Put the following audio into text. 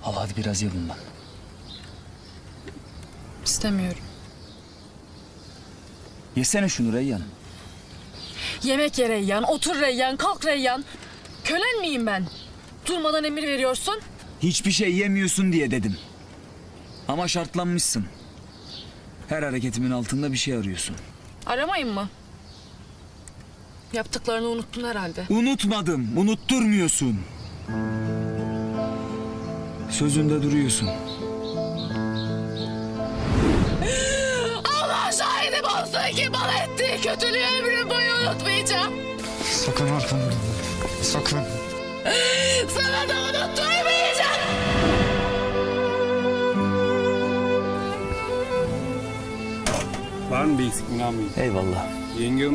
Al hadi biraz ye bundan. İstemiyorum. Yesene şunu Reyyan. Yemek ye Reyyan, otur Reyyan, kalk Reyyan. Kölen miyim ben? Durmadan emir veriyorsun. Hiçbir şey yemiyorsun diye dedim. Ama şartlanmışsın. Her hareketimin altında bir şey arıyorsun. Aramayın mı? Yaptıklarını unuttun herhalde. Unutmadım, unutturmuyorsun. Sözünde duruyorsun. Allah şahidim olsun ki bana ettiği kötülüğü ömrüm boyu unutmayacağım. Sakın arkamdan dönme. Sakın. Sana da unutturmayacağım. Var mı bir eksikliğin abi? Eyvallah. Yenge hanım